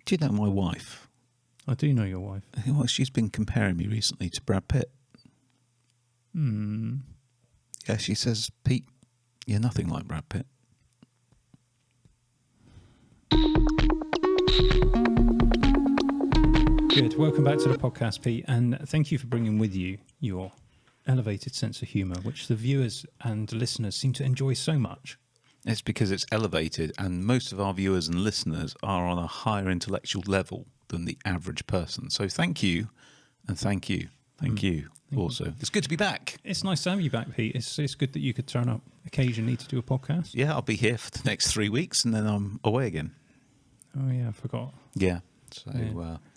Do you know my wife? I do know your wife. Well, she's been comparing me recently to Brad Pitt. Yeah, she says, Pete, you're nothing like Brad Pitt. Good. Welcome back to the podcast, Pete, and thank you for bringing with you your elevated sense of humour, which the viewers and listeners seem to enjoy so much. It's because it's elevated, and most of our viewers and listeners are on a higher intellectual level than the average person. So thank you, and thank you. Thank you also. It's good to be back. It's nice to have you back, Pete. It's good that you could turn up occasionally to do a podcast. Yeah, I'll be here for the next 3 weeks, and then I'm away again. Oh, yeah, I forgot. Yeah, so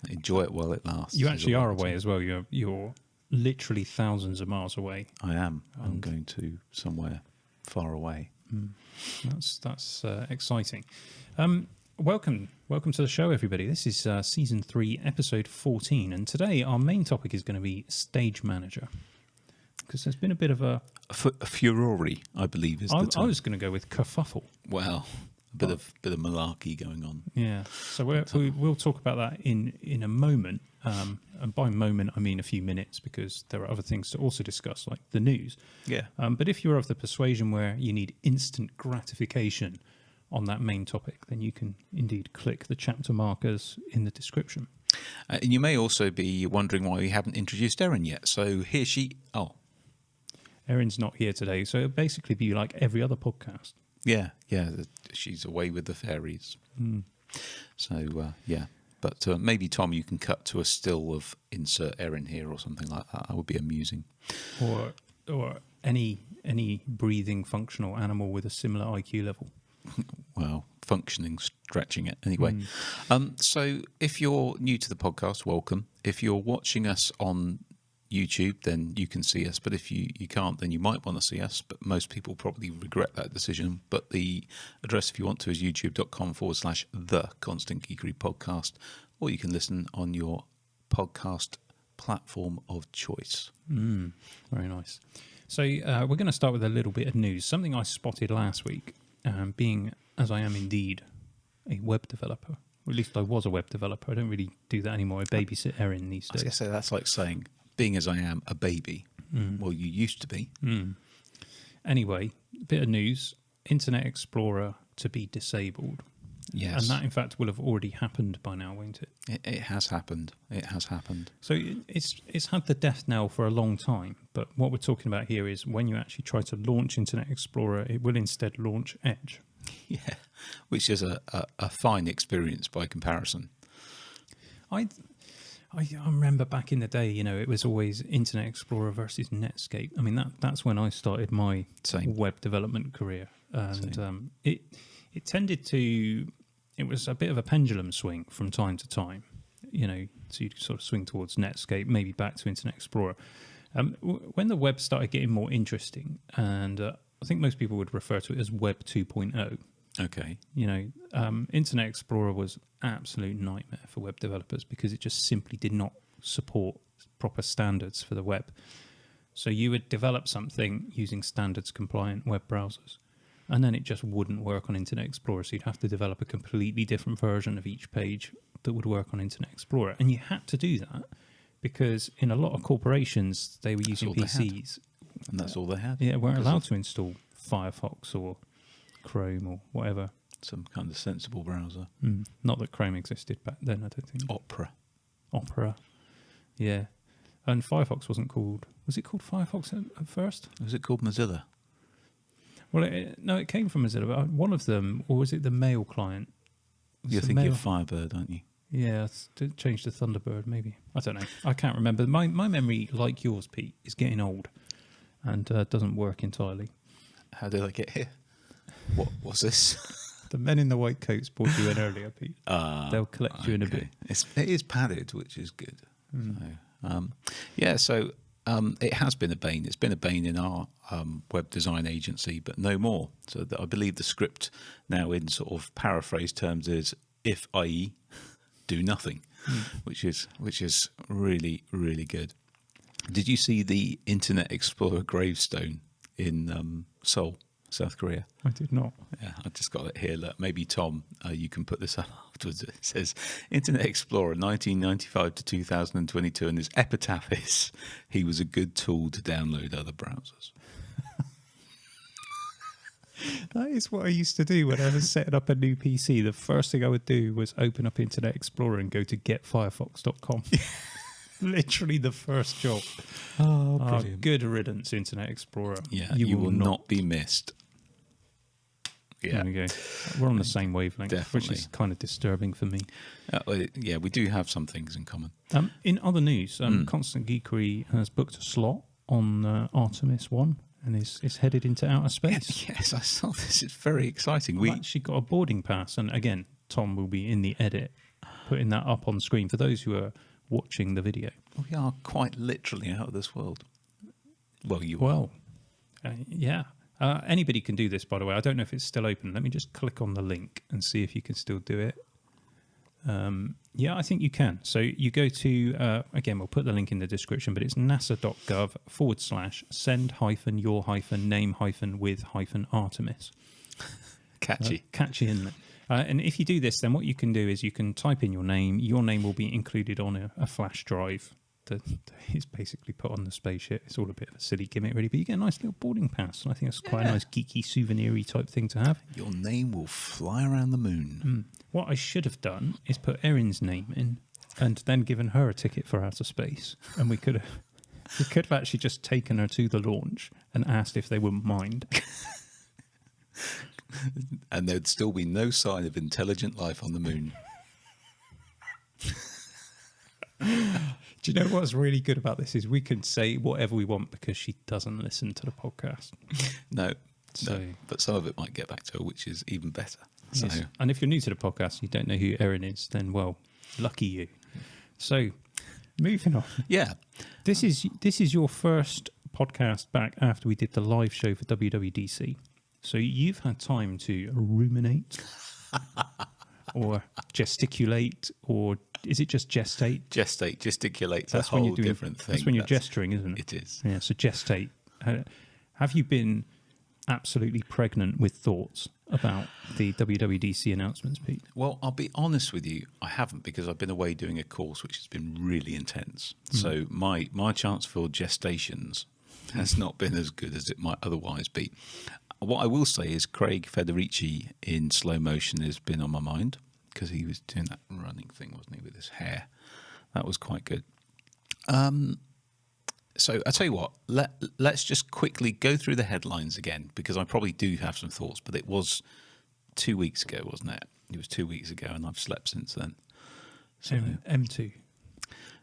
enjoy it while it lasts. You actually are away as well. You're literally thousands of miles away. I am. I'm going to somewhere far away. That's exciting. Welcome to the show, everybody. This is season 3, episode 14, and today our main topic is going to be Stage Manager, because there's been a bit of a furore, I believe, is the term. I was going to go with kerfuffle. Well, a bit of malarkey going on. Yeah, so we'll talk about that in a moment, and by moment I mean a few minutes, because there are other things to also discuss, like the news. Yeah. But if you're of the persuasion where you need instant gratification on that main topic, then you can indeed click the chapter markers in the description. And you may also be wondering why we haven't introduced Erin yet. So here she... Oh. Erin's not here today, so it'll basically be like every other podcast. Yeah. She's away with the fairies. So, yeah. But maybe, Tom, you can cut to a still of insert Erin here or something like that. That would be amusing. Or any breathing functional animal with a similar IQ level. Well, functioning, stretching it. Anyway, so if you're new to the podcast, welcome. If you're watching us on YouTube, then you can see us. But if you can't, then you might want to see us. But most people probably regret that decision. But the address, if you want to, is youtube.com/The Constant Geekery Podcast. Or you can listen on your podcast platform of choice. Very nice. So we're going to start with a little bit of news. Something I spotted last week. Being, as I am indeed, a web developer, or at least I was a web developer. I don't really do that anymore. I babysit Erin these days. I was going to say, that's like saying, being as I am, a baby. Well, you used to be. Anyway, bit of news. Internet Explorer to be disabled. Yes. And that, in fact, will have already happened by now, won't it? It has happened. It has happened. So it's had the death knell for a long time. But what we're talking about here is when you actually try to launch Internet Explorer, it will instead launch Edge. Yeah, which is a fine experience by comparison. I remember back in the day, it was always Internet Explorer versus Netscape. I mean, that's when I started my web development career. And it tended to... It was a bit of a pendulum swing from time to time, so you'd sort of swing towards Netscape, maybe back to Internet Explorer. When the web started getting more interesting, and I think most people would refer to it as Web 2.0. Okay. Internet Explorer was an absolute nightmare for web developers because it just simply did not support proper standards for the web. So you would develop something using standards compliant web browsers, and then it just wouldn't work on Internet Explorer. So you'd have to develop a completely different version of each page that would work on Internet Explorer. And you had to do that because in a lot of corporations, they were using PCs. And that's all they had. Yeah, weren't allowed to install Firefox or Chrome or whatever. Some kind of sensible browser. Not that Chrome existed back then, I don't think. Opera. Yeah. And Firefox wasn't called... Was it called Firefox at first? Was it called Mozilla? Well, no, it came from Mozilla. But one of them, or was it the Mail client? You're thinking of Firebird, aren't you? Yeah, it changed to Thunderbird, maybe. I don't know. I can't remember. My memory, like yours, Pete, is getting old and doesn't work entirely. How did I get here? What was this? The men in the white coats brought you in earlier, Pete. They'll collect you in a bit. It is padded, which is good. So, it has been a bane. It's been a bane in our web design agency, but no more. So I believe the script now, in sort of paraphrase terms, is if, i.e., do nothing, which is really, really good. Did you see the Internet Explorer gravestone in Seoul? South Korea? I did not. Yeah, I just got it here. Look, maybe Tom, you can put this up afterwards. It says Internet Explorer 1995 to 2022, and his epitaph is he was a good tool to download other browsers. That is what I used to do when I was setting up a new PC. The first thing I would do was open up Internet Explorer and go to getfirefox.com. Literally the first job. Oh, brilliant. Good riddance, Internet Explorer. Yeah, you will not be missed. Yeah. There we go. We're on the same wavelength, Definitely. which is kind of disturbing for me. Yeah, we do have some things in common. In other news, Constant Geekery has booked a slot on Artemis 1 and is headed into outer space. Yes, I saw this. It's very exciting. We've actually got a boarding pass, and again, Tom will be in the edit putting that up on screen for those who are watching the video. We are quite literally out of this world. Well, yeah. Anybody can do this, by the way. I don't know if it's still open. Let me just click on the link and see if you can still do it. Yeah, I think you can. So you go to, again, we'll put the link in the description, but it's nasa.gov/send-your-name-with-Artemis. Catchy. Catchy, isn't it? And if you do this, then what you can do is you can type in your name. Your name will be included on a flash drive that is basically put on the spaceship. It's all a bit of a silly gimmick, really, but you get a nice little boarding pass. And I think it's quite a nice geeky souvenir-y type thing to have. Your name will fly around the moon. What I should have done is put Erin's name in and then given her a ticket for outer space. And we could have actually just taken her to the launch and asked if they wouldn't mind. And there'd still be no sign of intelligent life on the moon. Do you know what's really good about this is we can say whatever we want because she doesn't listen to the podcast. No, but some of it might get back to her, which is even better. So. Yes. And if you're new to the podcast, you don't know who Erin is, then, well, lucky you. So, moving on. Yeah. This is your first podcast back after we did the live show for WWDC. So you've had time to ruminate or gesticulate, or is it just gestate? Gesticulate. That's a whole different thing. That's when you're gesturing, isn't it? It is. Yeah, so gestate. Have you been absolutely pregnant with thoughts about the WWDC announcements, Pete? Well, I'll be honest with you, I haven't, because I've been away doing a course which has been really intense. So my chance for gestations has not been as good as it might otherwise be. What I will say is Craig Federici in slow motion has been on my mind, because he was doing that running thing, wasn't he, with his hair. That was quite good. So I tell you what, let's just quickly go through the headlines again, because I probably do have some thoughts, but it was 2 weeks ago, wasn't it? It was 2 weeks ago, and I've slept since then. So M2.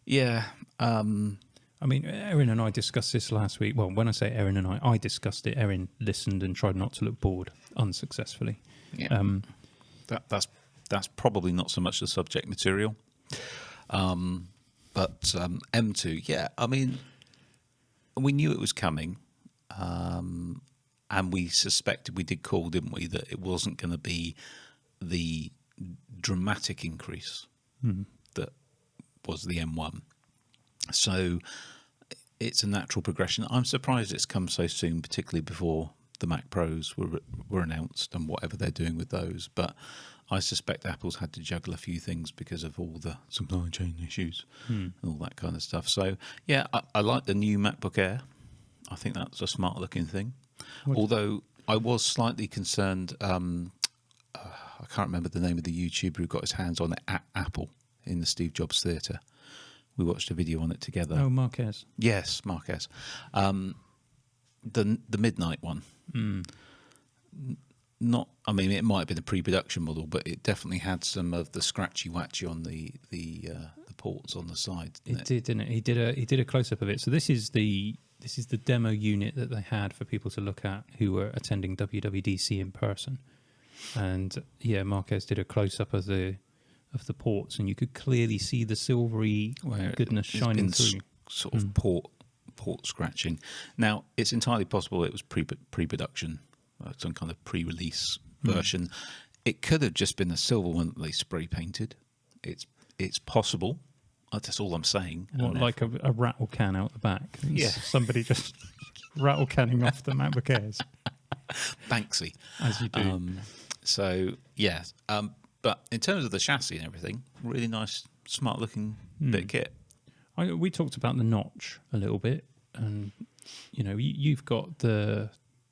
Yeah. I mean, Erin and I discussed this last week. Well, when I say Erin and I discussed it. Erin listened and tried not to look bored, unsuccessfully. Yeah. That's probably not so much the subject material. But M2, yeah. I mean, we knew it was coming, and we suspected, we did call, didn't we, that it wasn't going to be the dramatic increase that was the M1. So it's a natural progression. I'm surprised it's come so soon, particularly before the Mac Pros were announced and whatever they're doing with those. But I suspect Apple's had to juggle a few things because of all the supply chain issues and all that kind of stuff. So, yeah, I like the new MacBook Air. I think that's a smart-looking thing. Although I was slightly concerned, I can't remember the name of the YouTuber who got his hands on it at Apple in the Steve Jobs Theatre. We watched a video on it together. Oh, Marquez. Yes, Marquez. The midnight one. Not. I mean, it might have been a pre-production model, but it definitely had some of the scratchy-watchy on the ports on the side. It did, didn't it? He did a close-up of it. So this is the demo unit that they had for people to look at who were attending WWDC in person. And yeah, Marquez did a close-up of the ports, and you could clearly see the silvery goodness shining through. Sort of port scratching. Now, it's entirely possible it was pre-production, some kind of pre-release version. It could have just been a silver one that they spray painted. It's possible. That's all I'm saying. What, like a rattle can out the back? Yeah. Somebody just rattle canning off the MacBook Airs. Banksy. As you do. So, yeah. But in terms of the chassis and everything, really nice, smart-looking bit of kit. We talked about the notch a little bit, and you've got the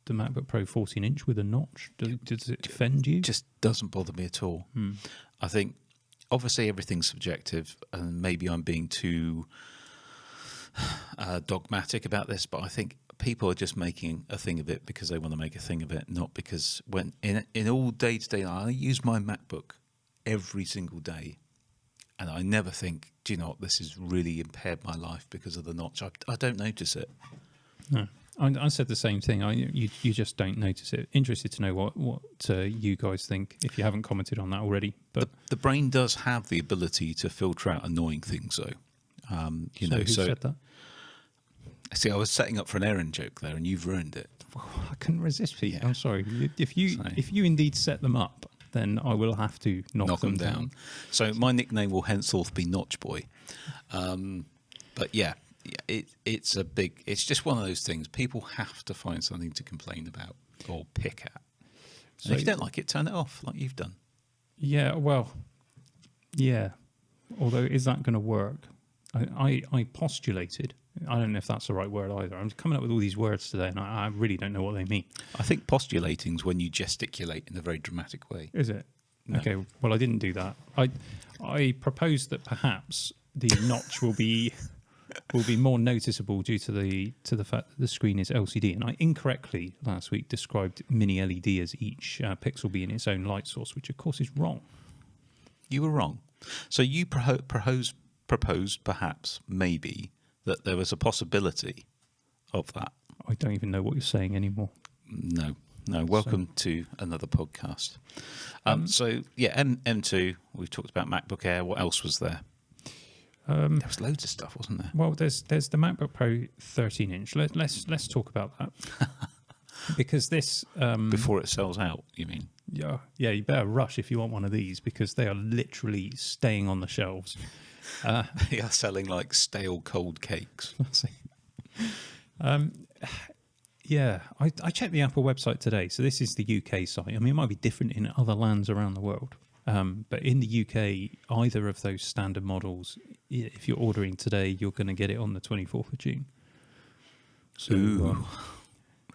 MacBook Pro 14-inch with a notch. Does it offend you? Just doesn't bother me at all. I think, obviously, everything's subjective, and maybe I'm being too dogmatic about this, but I think people are just making a thing of it because they want to make a thing of it, not because when in all day-to-day, I use my MacBook every single day, and I never think, do you know what, this has really impaired my life because of the notch. I don't notice it. No. I said the same thing. You just don't notice it. Interested to know what you guys think, if you haven't commented on that already. But the brain does have the ability to filter out annoying things, though. Who said that? See, I was setting up for an errand joke there, and you've ruined it. I couldn't resist, Pete. Yeah. I'm sorry. If you indeed set them up, then I will have to knock them down. So my nickname will henceforth be Notch Boy. But yeah, it's just one of those things. People have to find something to complain about or pick at. So if you don't like it, turn it off, like you've done. Yeah, well, yeah. Although, is that going to work? I postulated. I don't know if that's the right word either. I'm coming up with all these words today, and I really don't know what they mean. I think postulating is when you gesticulate in a very dramatic way. Is it? No. Okay. Well, I didn't do that. I proposed that perhaps the notch will be more noticeable due to the fact that the screen is LCD, and I incorrectly last week described mini LED as each pixel being its own light source, which of course is wrong. You were wrong. So you proposed perhaps maybe that there was a possibility of that. I don't even know what you're saying anymore. No. Welcome to another podcast. So yeah, M2. We've talked about MacBook Air. What else was there? There was loads of stuff, wasn't there? Well, there's the MacBook Pro 13-inch. Let's talk about that because this before it sells out. You mean? Yeah. You better rush if you want one of these because they are literally staying on the shelves. They are selling like stale cold cakes. Yeah, I checked the Apple website today. So this is the UK site. I mean, it might be different in other lands around the world. But in the UK, either of those standard models, if you're ordering today, you're going to get it on the 24th of June. So,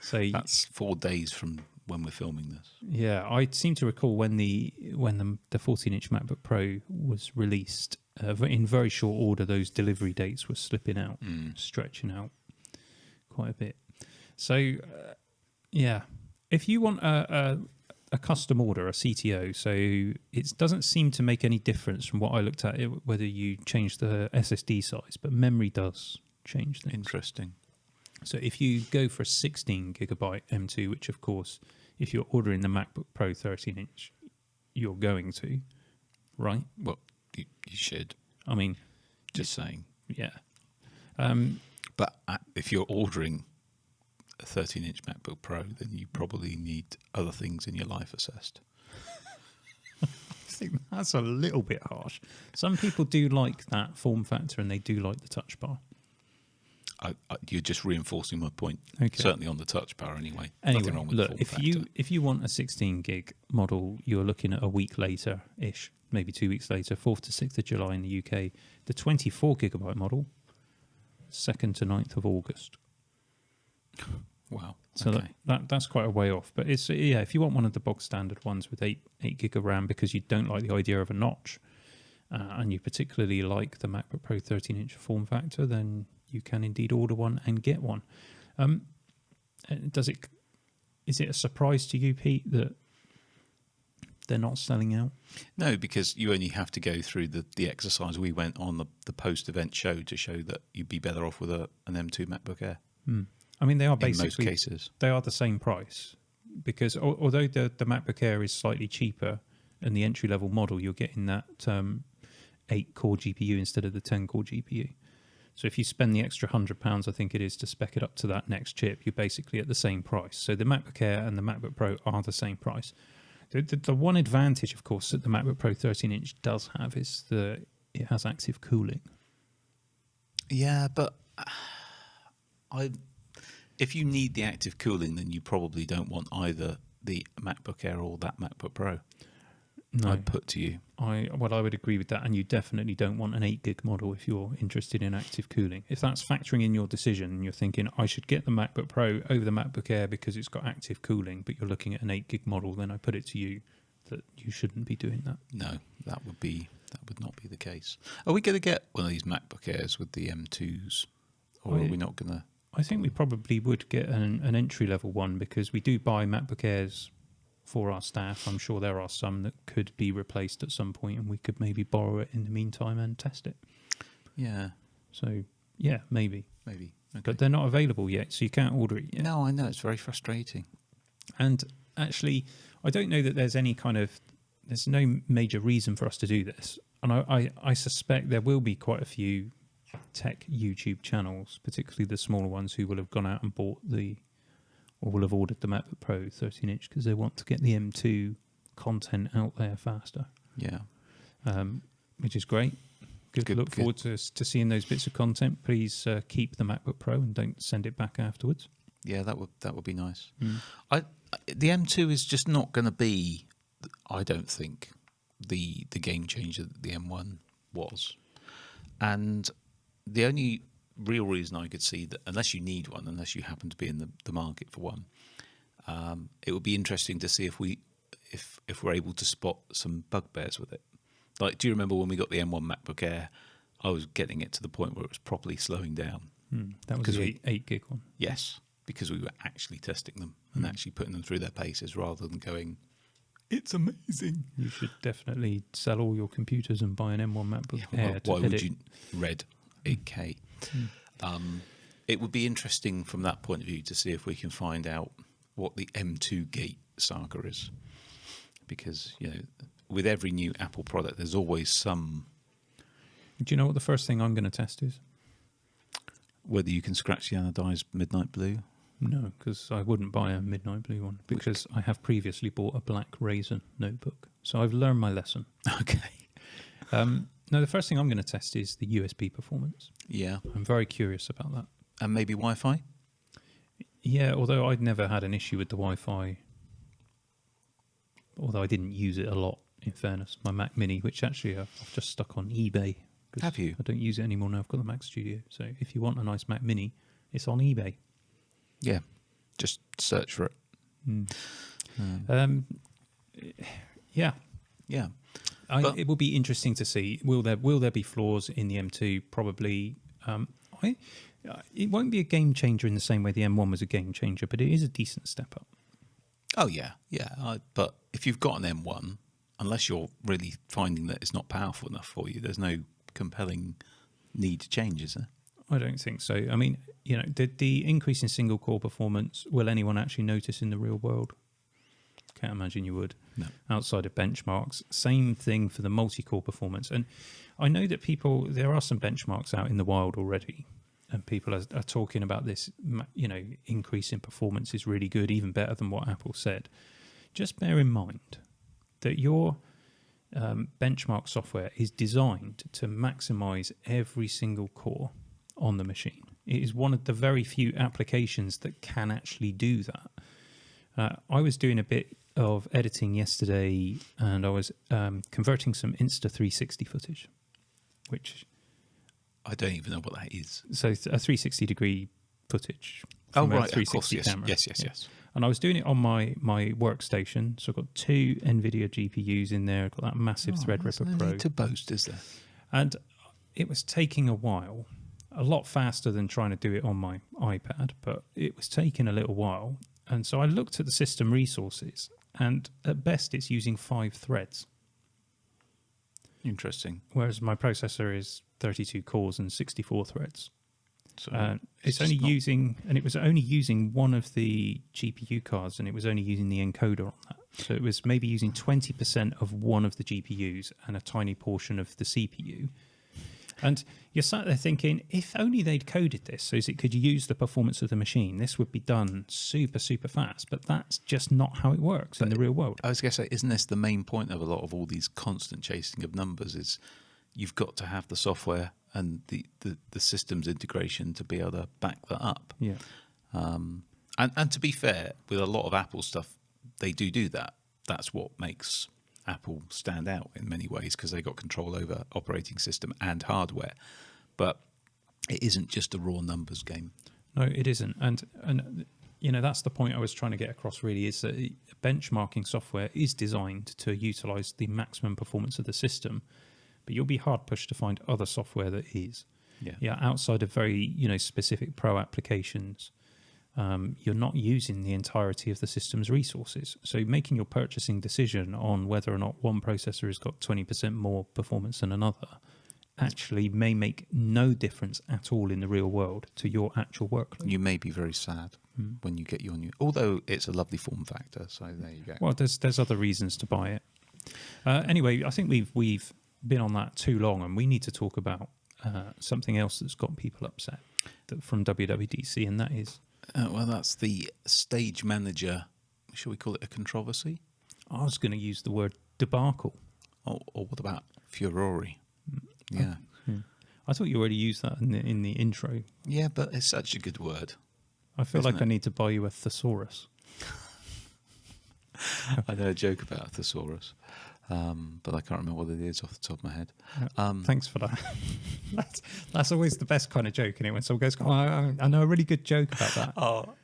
so that's 4 days from when we're filming this. Yeah, I seem to recall when the 14-inch MacBook Pro was released, in very short order, those delivery dates were slipping out, stretching out quite a bit. So, yeah, if you want a custom order, a CTO, so it doesn't seem to make any difference from what I looked at, whether you change the SSD size, but memory does change things. Interesting. So if you go for a 16 gigabyte M2, which of course, if you're ordering the MacBook Pro 13-inch, you're going to, right? Well, you should. I mean, just saying. Yeah. But if you're ordering a 13-inch MacBook Pro, then you probably need other things in your life assessed. I think that's a little bit harsh. Some people do like that form factor and they do like the touch bar. You're just reinforcing my point. Okay. Certainly on the touch bar anyway. Anyway, nothing wrong with look, the form factor. if you want a 16 gig model, you're looking at a week later-ish, maybe 2 weeks later, 4th to 6th of July in the UK. The 24 gigabyte model, 2nd to 9th of August. Wow. So okay. that's quite a way off. But it's if you want one of the bog standard ones with 8 gig of RAM because you don't like the idea of a notch, and you particularly like the MacBook Pro 13-inch form factor, then you can indeed order one and get one. Is it a surprise to you, Pete, that they're not selling out? No, because you only have to go through the exercise we went on the post-event show to show that you'd be better off with an M2 MacBook Air. I mean, they are basically, in most cases, they are the same price because although the MacBook Air is slightly cheaper and the entry-level model, you're getting that 8-core GPU instead of the 10-core GPU. So if you spend the extra £100, I think it is, to spec it up to that next chip, you're basically at the same price. So the MacBook Air and the MacBook Pro are the same price. The one advantage, of course, that the MacBook Pro 13-inch does have is that it has active cooling. Yeah, but if you need the active cooling, then you probably don't want either the MacBook Air or that MacBook Pro. No. I'd put to you. I would agree with that, and you definitely don't want an 8 gig model if you're interested in active cooling. If that's factoring in your decision and you're thinking, I should get the MacBook Pro over the MacBook Air because it's got active cooling, but you're looking at an 8 gig model, then I put it to you that you shouldn't be doing that. No, that would not be the case. Are we going to get one of these MacBook Airs with the M2s, or are we not going to? I think we probably would get an entry-level one because we do buy MacBook Airs for our staff. I'm sure there are some that could be replaced at some point and we could maybe borrow it in the meantime and test it. Yeah. So, yeah, maybe. Maybe. Okay. But they're not available yet, so you can't order it yet. No, I know. It's very frustrating. And actually, I don't know that there's no major reason for us to do this. And I suspect there will be quite a few tech YouTube channels, particularly the smaller ones, who will have gone out and bought or will have ordered the MacBook Pro 13-inch because they want to get the M2 content out there faster. Yeah. Which is great. Good. Look forward to seeing those bits of content. Please keep the MacBook Pro and don't send it back afterwards. Yeah, that would be nice. The M2 is just not going to be, I don't think, the game changer that the M1 was. And the only real reason I could see that, unless you need one, unless you happen to be in the market for one, it would be interesting to see if we're able to spot some bugbears with it. Like, do you remember when we got the M1 MacBook Air? I was getting it to the point where it was properly slowing down. That was the 8 gig one. Yes, because we were actually testing them and actually putting them through their paces rather than going, it's amazing. You should definitely sell all your computers and buy an M1 MacBook Air to why edit. would you? Red 8K. It would be interesting from that point of view to see if we can find out what the M2 gate saga is, because with every new Apple product, there's always some. Do you know what the first thing I'm going to test is? Whether you can scratch the anodized midnight blue. No, because I wouldn't buy a midnight blue one because I have previously bought a black Raisin notebook, so I've learned my lesson. Okay. No, the first thing I'm going to test is the USB performance. Yeah. I'm very curious about that. And maybe Wi-Fi? Yeah, although I'd never had an issue with the Wi-Fi, although I didn't use it a lot, in fairness. My Mac Mini, which actually I've just stuck on eBay. Have you? I don't use it anymore now. I've got the Mac Studio. So if you want a nice Mac Mini, it's on eBay. Yeah. Just search for it. Yeah. Yeah. It will be interesting to see. Will there be flaws in the M2? Probably. It won't be a game changer in the same way the M1 was a game changer, but it is a decent step up. Oh, yeah. Yeah. But if you've got an M1, unless you're really finding that it's not powerful enough for you, there's no compelling need to change, is there? I don't think so. I mean, the increase in single core performance, will anyone actually notice in the real world? Can't imagine you would. No. Outside of benchmarks. Same thing for the multi-core performance. And I know that there are some benchmarks out in the wild already, and people are talking about this, increase in performance is really good, even better than what Apple said. Just bear in mind that your benchmark software is designed to maximize every single core on the machine. It is one of the very few applications that can actually do that. I was doing a bit of editing yesterday, and I was converting some Insta360 footage, which I don't even know what that is. So a 360-degree footage. Oh, from a right, 360 of course, yes. camera. Yes. And I was doing it on my workstation, so I've got 2 NVIDIA GPUs in there. I've got that massive Threadripper Pro. No need to boast, is there? And it was taking a while, a lot faster than trying to do it on my iPad, but it was taking a little while. And so I looked at the system resources, and at best it's using 5 threads. Interesting. Whereas my processor is 32 cores and 64 threads. So it was only using one of the GPU cards, and it was only using the encoder on that. So it was maybe using 20% of one of the GPUs and a tiny portion of the CPU. And you're sat there thinking, if only they'd coded this so it could use the performance of the machine, this would be done super, super fast. But that's just not how it works in the real world. I was going to say, isn't this the main point of a lot of all these constant chasing of numbers, is you've got to have the software and the systems integration to be able to back that up. Yeah. And to be fair, with a lot of Apple stuff, they do that. That's what makes Apple stand out in many ways, because they got control over operating system and hardware. But it isn't just a raw numbers game. No, it isn't. And you know, that's the point I was trying to get across, really, is that benchmarking software is designed to utilize the maximum performance of the system, but you'll be hard pushed to find other software that is. Yeah, outside of very, you know, specific pro applications, you're not using the entirety of the system's resources. So making your purchasing decision on whether or not one processor has got 20% more performance than another actually may make no difference at all in the real world to your actual workload. You may be very sad when you get your new, although it's a lovely form factor. So there you go. Well, there's other reasons to buy it. Anyway, I think we've been on that too long, and we need to talk about something else that's got people upset from WWDC, and that is well, that's the stage manager. Shall we call it a controversy? I was going to use the word debacle. Or what about furore? Yeah. I thought you already used that in the intro. Yeah, but it's such a good word. I feel like I need to buy you a thesaurus. I know a joke about a thesaurus, but I can't remember what it is off the top of my head. Thanks for that. That's always the best kind of joke, isn't it? When someone goes, "Oh, I know a really good joke about that." Oh,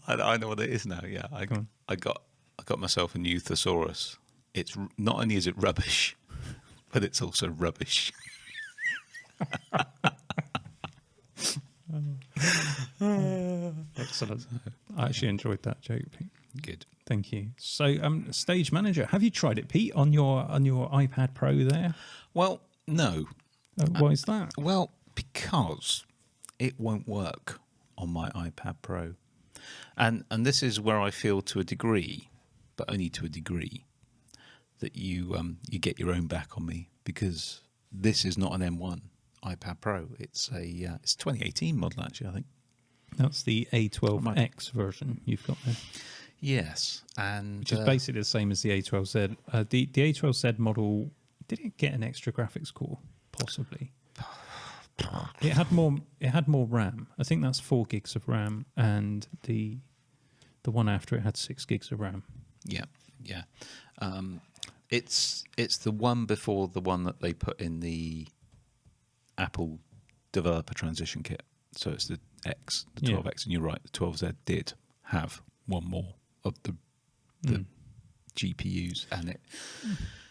I know what it is now. Yeah, I got myself a new thesaurus. It's not only is it rubbish, but it's also rubbish. Excellent. I actually enjoyed that joke, Pete. Good. Thank you. So, Stage Manager, have you tried it, Pete, on your iPad Pro there? Well, no. Why is that? Well, because it won't work on my iPad Pro, and this is where I feel, to a degree, but only to a degree, that you get your own back on me, because this is not an M1 iPad Pro. It's it's 2018 model, actually, I think. That's the A12X version you've got there. Yes, and which is basically the same as the A12Z. The A12Z model, did it get an extra graphics core? Possibly. It had more RAM. I think that's 4 gigs of RAM, and the one after it had 6 gigs of RAM. Yeah. It's the one before the one that they put in the Apple developer transition kit. So it's the X, the 12X, and you're right, the 12Z did have one more of the GPUs, and it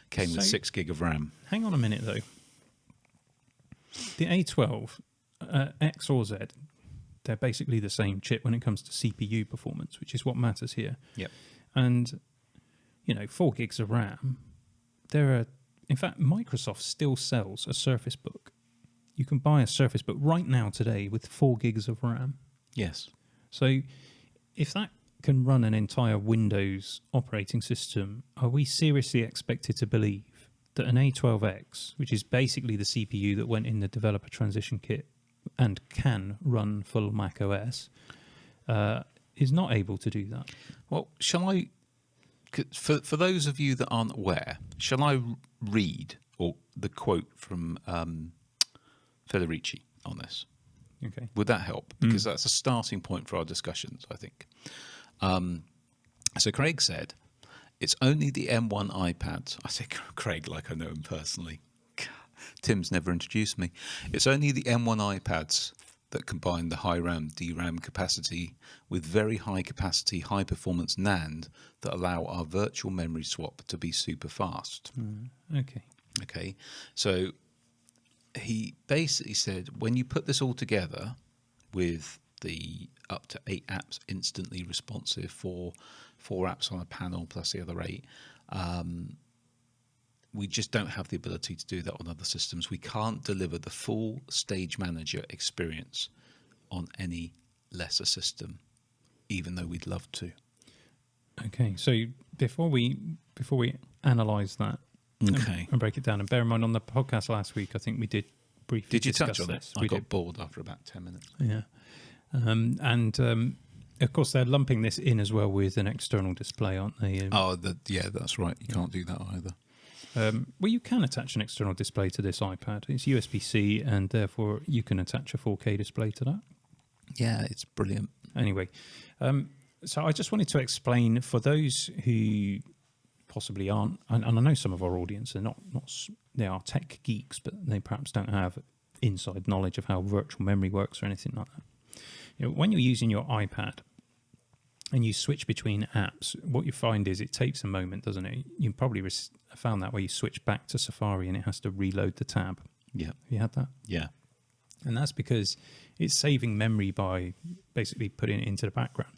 came with 6 gig of RAM. Hang on a minute, though. The A12, X or Z, they're basically the same chip when it comes to CPU performance, which is what matters here. Yep. And, 4 gigs of RAM, in fact, Microsoft still sells a Surface Book. You can buy a Surface Book right now today with 4 gigs of RAM. Yes. So if that can run an entire Windows operating system, are we seriously expected to believe that an A12X, which is basically the CPU that went in the developer transition kit and can run full Mac OS, is not able to do that? Well, shall I, for those of you that aren't aware, shall I read the quote from Federici on this? Okay. Would that help? Because that's a starting point for our discussions, I think. So Craig said, it's only the M1 iPads. I say Craig like I know him personally. Tim's never introduced me. It's only the M1 iPads that combine the high RAM, DRAM capacity with very high capacity, high performance NAND that allow our virtual memory swap to be super fast. Okay. So he basically said, when you put this all together with the up to 8 apps instantly responsive for 4 apps on a panel plus the other 8, we just don't have the ability to do that on other systems. We can't deliver the full Stage Manager experience on any lesser system, even though we'd love to. Okay, so before we analyse that, and break it down, and bear in mind on the podcast last week, I think we did briefly. Did you touch on it? I got bored after about 10 minutes. Yeah, of course they're lumping this in as well with an external display, aren't they? That's right. You can't do that either. Well, you can attach an external display to this iPad. It's USB-C, and therefore you can attach a 4K display to that. Yeah, it's brilliant. Anyway, so I just wanted to explain for those who possibly aren't, and I know some of our audience are not they are tech geeks, but they perhaps don't have inside knowledge of how virtual memory works or anything like that. When you're using your iPad and you switch between apps, what you find is it takes a moment, doesn't it? You probably found that where you switch back to Safari and it has to reload the tab. Yeah. Have you had that? Yeah. And that's because it's saving memory by basically putting it into the background.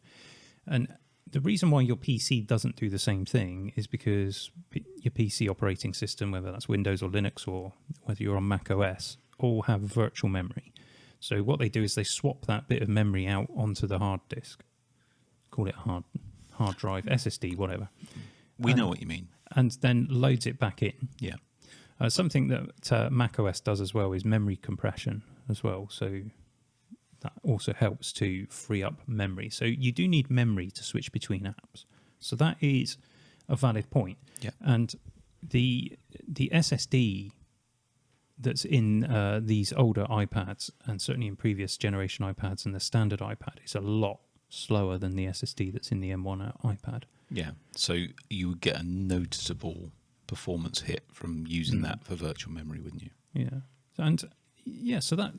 And the reason why your PC doesn't do the same thing is because your PC operating system, whether that's Windows or Linux or whether you're on Mac OS, all have virtual memory. So what they do is they swap that bit of memory out onto the hard disk. Call it hard drive, SSD, whatever. We know what you mean. And then loads it back in. Yeah. Something that Mac OS does as well is memory compression as well. So that also helps to free up memory. So you do need memory to switch between apps. So that is a valid point. Yeah. And the SSD that's in these older iPads, and certainly in previous generation iPads and the standard iPad, is a lot slower than the SSD that's in the M1 iPad. Yeah. So you would get a noticeable performance hit from using that for virtual memory, wouldn't you? Yeah. And yeah, so that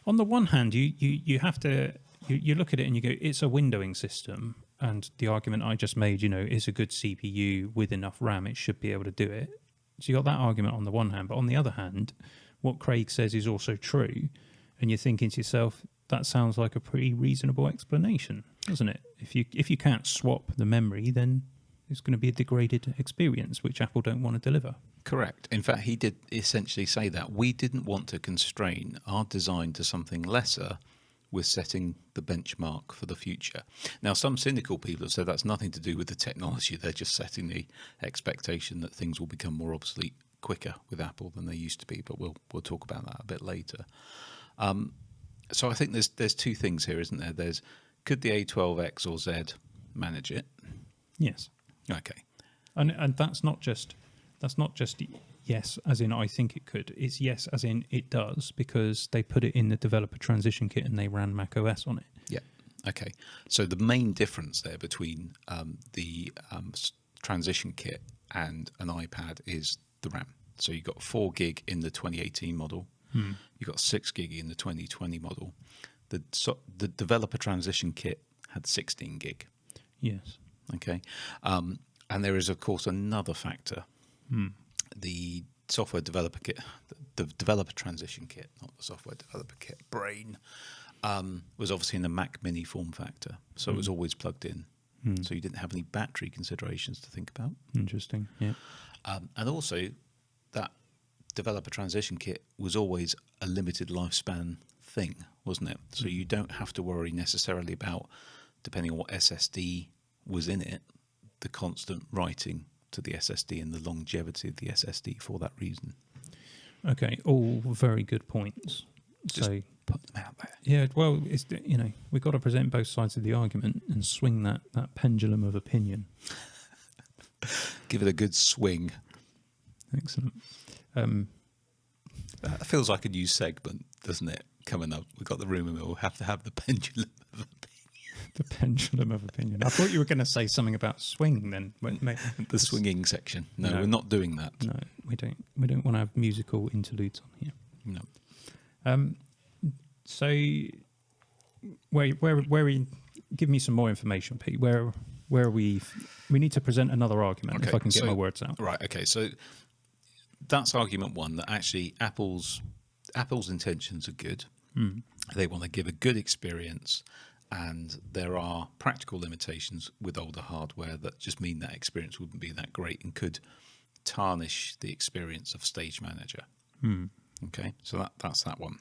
on the one hand, you have to you look at it and you go, it's a windowing system, and the argument I just made, is a good CPU with enough RAM, it should be able to do it. So you got that argument on the one hand, but on the other hand, what Craig says is also true, and you're thinking to yourself, that sounds like a pretty reasonable explanation, doesn't it? If you can't swap the memory, then it's going to be a degraded experience, which Apple don't want to deliver. Correct. In fact, he did essentially say that. We didn't want to constrain our design to something lesser with setting the benchmark for the future. Now, some cynical people have said that's nothing to do with the technology. They're just setting the expectation that things will become more obsolete quicker with Apple than they used to be, but we'll talk about that a bit later. So I think there's two things here, isn't there? Could the A12X or Z manage it? Yes. Okay. And that's not just yes, as in I think it could. It's yes, as in it does, because they put it in the developer transition kit and they ran Mac OS on it. Yeah. Okay. So the main difference there between the transition kit and an iPad is the RAM. So you've got 4 gig in the 2018 model. You've got 6 gig in the 2020 model. The developer transition kit had 16 gig. Yes. Okay. And there is, of course, another factor. The software developer kit, the developer transition kit, not the software developer kit, brain, was obviously in the Mac Mini form factor. So it was always plugged in. So you didn't have any battery considerations to think about. Interesting, yeah. And also, that developer transition kit was always a limited lifespan thing, wasn't it? So you don't have to worry necessarily about, depending on what SSD was in it, the constant writing to the SSD and the longevity of the SSD for that reason. Okay, all very good points. Just so put them out there. Yeah, well, it's we've got to present both sides of the argument and swing that pendulum of opinion. Give it a good swing. Excellent. That feels like a new segment, doesn't it? Coming up, we've got the Rumour Mill. We'll have to have the pendulum of opinion. The pendulum of opinion. I thought you were going to say something about swing then. The swinging section. No, we're not doing that. No, we don't. We don't want to have musical interludes on here. No. So, where we give me some more information, Pete. Where are we? We need to present another argument. Okay, if I can get my words out. Right. Okay. So that's argument one. That actually Apple's intentions are good. They want to give a good experience. And there are practical limitations with older hardware that just mean that experience wouldn't be that great and could tarnish the experience of Stage Manager. Okay, so that's that one.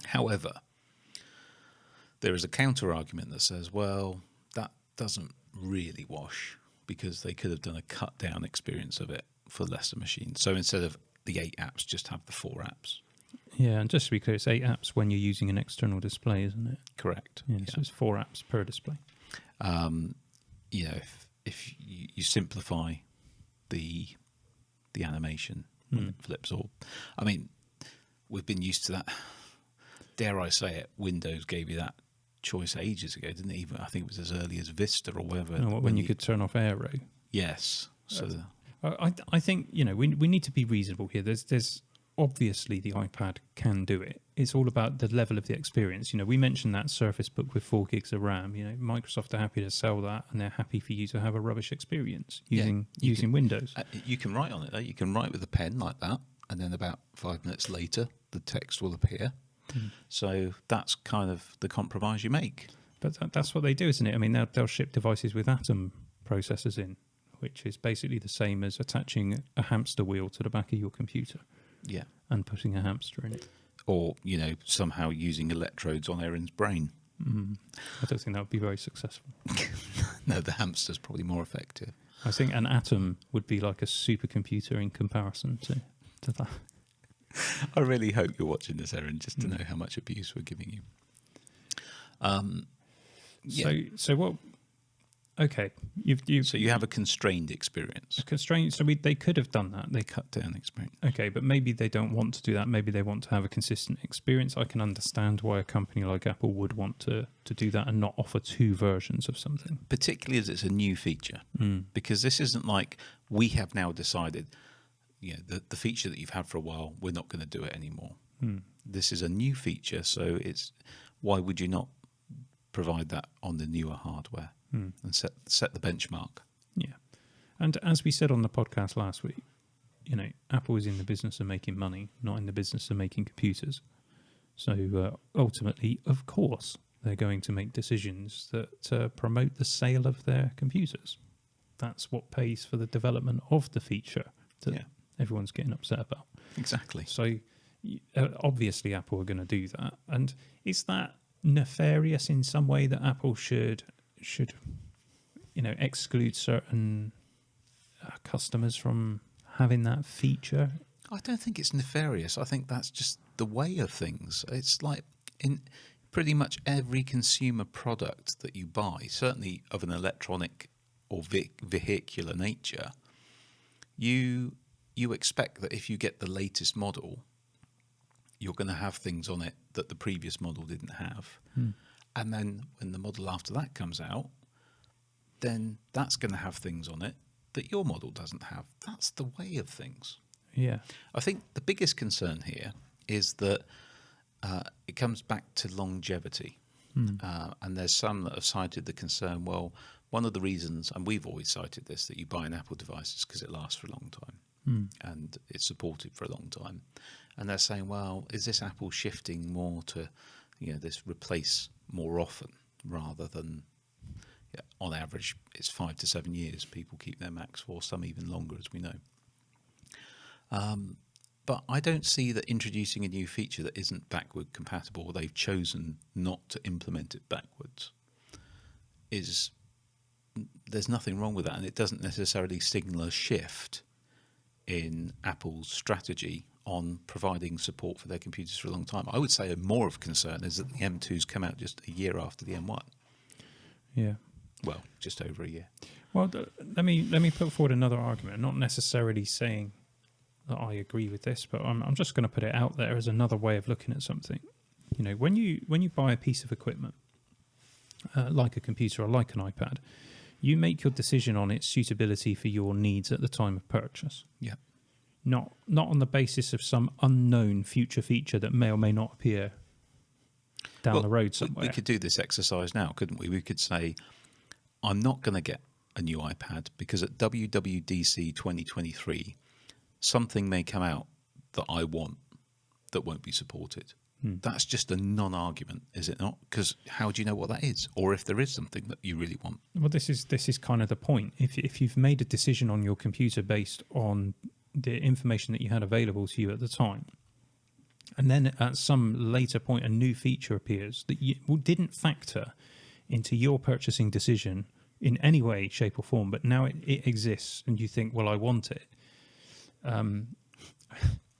However, there is a counter argument that says, well, that doesn't really wash because they could have done a cut down experience of it for lesser machines. So instead of the 8 apps, just have the 4 apps. Yeah, and just to be clear, it's 8 apps when you're using an external display, isn't it? Correct. Yeah, so it's 4 apps per display. If you simplify the animation when it flips, or I mean, we've been used to that. Dare I say it? Windows gave you that choice ages ago, didn't it? Even I think it was as early as Vista or whatever. When you could turn off Aero. Yes. So I think we need to be reasonable here. There's obviously the iPad can do it. It's all about the level of the experience. We mentioned that Surface Book with 4 gigs of RAM. Microsoft are happy to sell that, and they're happy for you to have a rubbish experience using Windows. You can write on it though. You can write with a pen like that, and then about 5 minutes later, the text will appear. So that's kind of the compromise you make. But that's what they do, isn't it? I mean, they'll ship devices with Atom processors in, which is basically the same as attaching a hamster wheel to the back of your computer. Yeah. And putting a hamster in it. Or, somehow using electrodes on Erin's brain. I don't think that would be very successful. No, the hamster's probably more effective. I think an Atom would be like a supercomputer in comparison to that. I really hope you're watching this, Erin, just to know how much abuse we're giving you. So what... Okay, so you have a constrained experience. They could have done that. They cut down experience. Okay, but maybe they don't want to do that. Maybe they want to have a consistent experience. I can understand why a company like Apple would want to do that and not offer 2 versions of something. Particularly as it's a new feature, because this isn't like we have now decided, the feature that you've had for a while, we're not going to do it anymore. This is a new feature, so why would you not provide that on the newer hardware? And set the benchmark. Yeah. And as we said on the podcast last week, Apple is in the business of making money, not in the business of making computers. So ultimately, of course, they're going to make decisions that promote the sale of their computers. That's what pays for the development of the feature that everyone's getting upset about. Exactly. So obviously Apple are going to do that. And is that nefarious in some way that Apple should exclude certain customers from having that feature? I don't think it's nefarious. I think that's just the way of things. It's like in pretty much every consumer product that you buy, certainly of an electronic or vehicular nature, you expect that if you get the latest model, you're going to have things on it that the previous model didn't have. And then when the model after that comes out, then that's going to have things on it that your model doesn't have. That's the way of things. Yeah. I think the biggest concern here is that it comes back to longevity. And there's some that have cited the concern, well, one of the reasons, and we've always cited this, that you buy an Apple device is because it lasts for a long time and it's supported for a long time. And they're saying, well, is this Apple shifting more to this replace more often rather than on average it's 5 to 7 years people keep their Macs for, some even longer, as we know. But I don't see that introducing a new feature that isn't backward compatible, or they've chosen not to implement it backwards, there's nothing wrong with that, and it doesn't necessarily signal a shift in Apple's strategy on providing support for their computers for a long time. I would say more of concern is that the M2's come out just a year after the M1. Yeah. Well, just over a year. Well, let me put forward another argument. Not necessarily saying that I agree with this, but I'm just going to put it out there as another way of looking at something. When you buy a piece of equipment, like a computer or like an iPad, you make your decision on its suitability for your needs at the time of purchase. Yeah. Not on the basis of some unknown future feature that may or may not appear down the road somewhere. We could do this exercise now, couldn't we? We could say, I'm not going to get a new iPad because at WWDC 2023, something may come out that I want that won't be supported. That's just a non-argument, is it not? Because how do you know what that is, or if there is something that you really want? Well, this is kind of the point. If you've made a decision on your computer based on the information that you had available to you at the time, and then at some later point a new feature appears that you didn't factor into your purchasing decision in any way, shape or form, but now it exists and you think, well, I want it.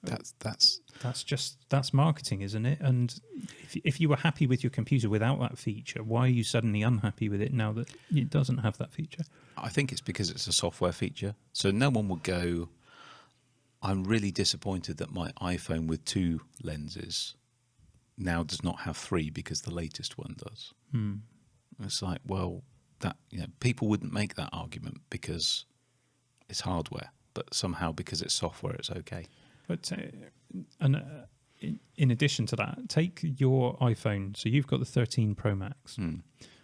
That's marketing, isn't it? And if you were happy with your computer without that feature, why are you suddenly unhappy with it now that it doesn't have that feature? I think it's because it's a software feature. So no one would go, I'm really disappointed that my iPhone with 2 lenses now does not have 3 because the latest one does. It's like, well, that people wouldn't make that argument because it's hardware, but somehow because it's software, it's okay. But in addition to that, take your iPhone. So you've got the 13 Pro Max.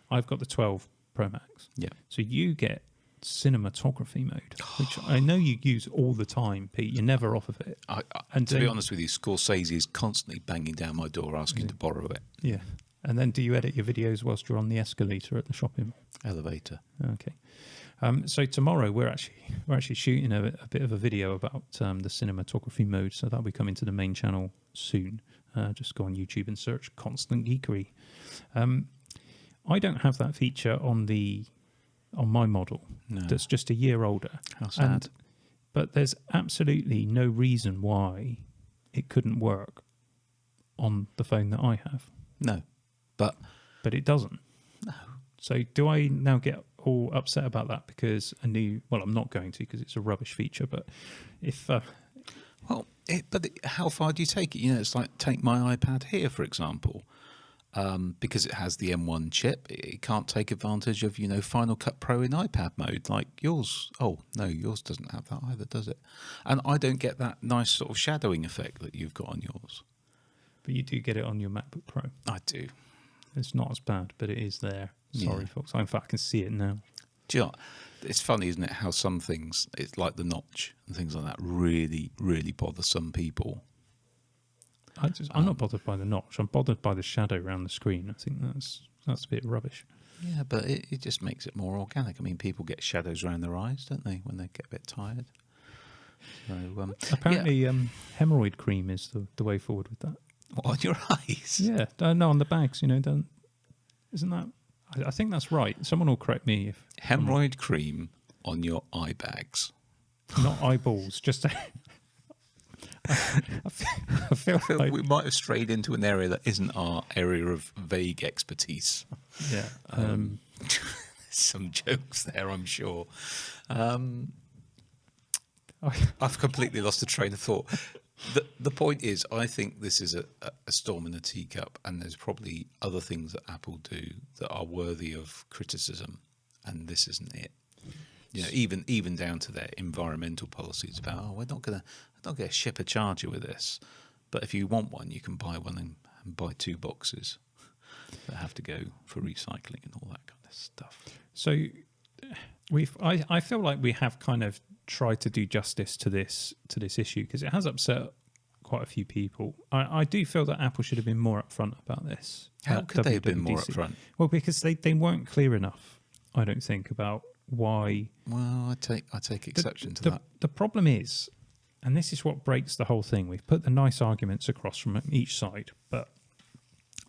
I've got the 12 Pro Max. Yeah. So you get cinematography mode, which I know you use all the time, Pete. You're never off of it. And to be honest with you, Scorsese is constantly banging down my door asking to borrow it. Yeah. And then do you edit your videos whilst you're on the escalator at the shopping mall? Elevator. Okay. So tomorrow we're actually shooting a bit of a video about the cinematography mode. So that'll be coming to the main channel soon. Just go on YouTube and search Constant Geekery. I don't have that feature on my model. No. That's just a year older. How sad. But there's absolutely no reason why it couldn't work on the phone that I have. No. But it doesn't. No. So do I now get all upset about that because I'm not going to because it's a rubbish feature, but if... how far do you take it? It's like take my iPad here, for example. Because it has the M1 chip, it can't take advantage of, Final Cut Pro in iPad mode like yours. Oh, no, yours doesn't have that either, does it? And I don't get that nice sort of shadowing effect that you've got on yours. But you do get it on your MacBook Pro. I do. It's not as bad, but it is there. Sorry, folks. In fact, I can see it now. Do you know, it's funny, isn't it, how some things, it's like the notch and things like that, really, really bother some people. I'm not bothered by the notch. I'm bothered by the shadow around the screen. I think that's a bit rubbish. Yeah, but it just makes it more organic. I mean, people get shadows around their eyes, don't they, when they get a bit tired? So, apparently, hemorrhoid cream is the way forward with that. What, on your eyes? Yeah, no, on the bags. Isn't that? I think that's right. Someone will correct me if hemorrhoid cream on your eye bags, not eyeballs. Just. I feel like we might have strayed into an area that isn't our area of vague expertise. Yeah. Some jokes there, I'm sure. I've completely lost the train of thought. The point is, I think this is a storm in a teacup, and there's probably other things that Apple do that are worthy of criticism, and this isn't it. Even down to their environmental policies about, we're not going to ship a charger with this, but if you want one, you can buy one and buy 2 boxes that have to go for recycling and all that kind of stuff. So I feel like we have kind of tried to do justice to this issue because it has upset quite a few people. I do feel that Apple should have been more upfront about this. How could they have been more upfront? Well, because they weren't clear enough, I don't think, about why. Well, I take exception to that. The problem is, and this is what breaks the whole thing, we've put the nice arguments across from each side, but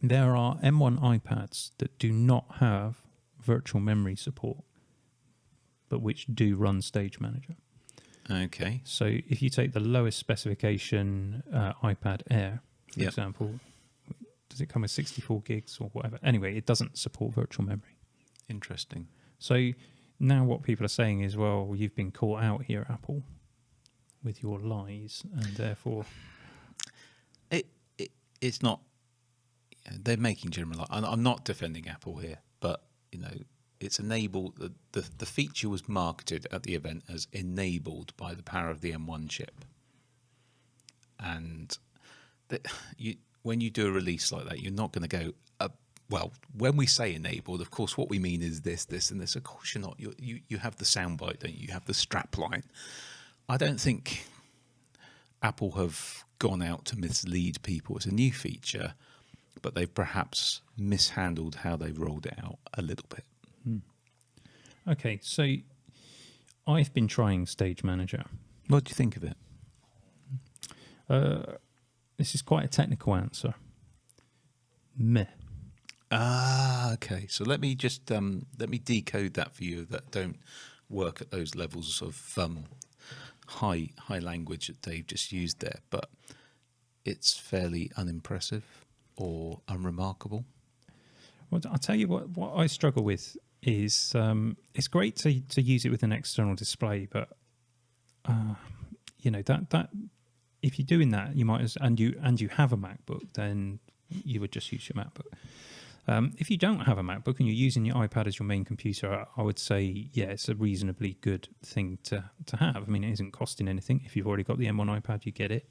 there are M1 iPads that do not have virtual memory support, but which do run Stage Manager. Okay. So if you take the lowest specification iPad Air, for example, does it come with 64 gigs or whatever? Anyway, it doesn't support virtual memory. Interesting. So now what people are saying is, well, you've been caught out here, Apple, with your lies, and therefore... It's not... They're making general... I'm not defending Apple here, but, it's enabled... The feature was marketed at the event as enabled by the power of the M1 chip. And when you do a release like that, you're not going to go... well, when we say enabled, of course, what we mean is this, and this. Of course, you're not. You have the soundbite, don't you? You have the strap line. I don't think Apple have gone out to mislead people. It's a new feature, but they've perhaps mishandled how they've rolled it out a little bit. Okay, so I've been trying Stage Manager. What do you think of it? This is quite a technical answer. Meh. Okay. So let me just let me decode that for you that don't work at those levels of high language that Dave just used there. But it's fairly unimpressive or unremarkable. Well, I'll tell you what I struggle with is it's great to use it with an external display, but that if you're doing that, you might and you have a MacBook, then you would just use your MacBook. If you don't have a MacBook and you're using your iPad as your main computer, I would say, yeah, it's a reasonably good thing to have. I mean, it isn't costing anything. If you've already got the M1 iPad, you get it.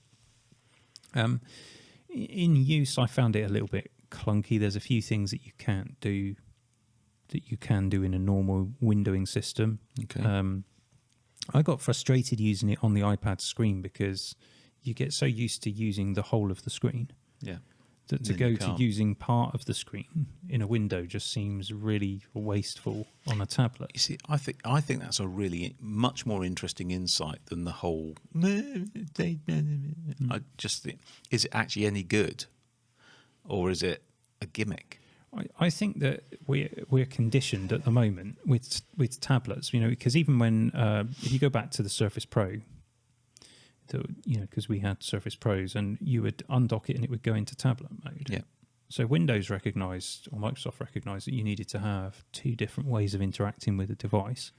In use, I found it a little bit clunky. There's a few things that you can't do that you can do in a normal windowing system. Okay. I got frustrated using it on the iPad screen because you get so used to using the whole of the screen. Yeah. That to go to using part of the screen in a window just seems really wasteful on a tablet. You see, I think that's a really much more interesting insight than the whole. I just think, is it actually any good, or is it a gimmick? I think that we're conditioned at the moment with tablets, you know, because even when if you go back to the Surface Pro, you know, because we had Surface Pros, and you would undock it and it would go into tablet mode. Yeah. So Windows recognised, or Microsoft recognised, that you needed to have two different ways of interacting with the device.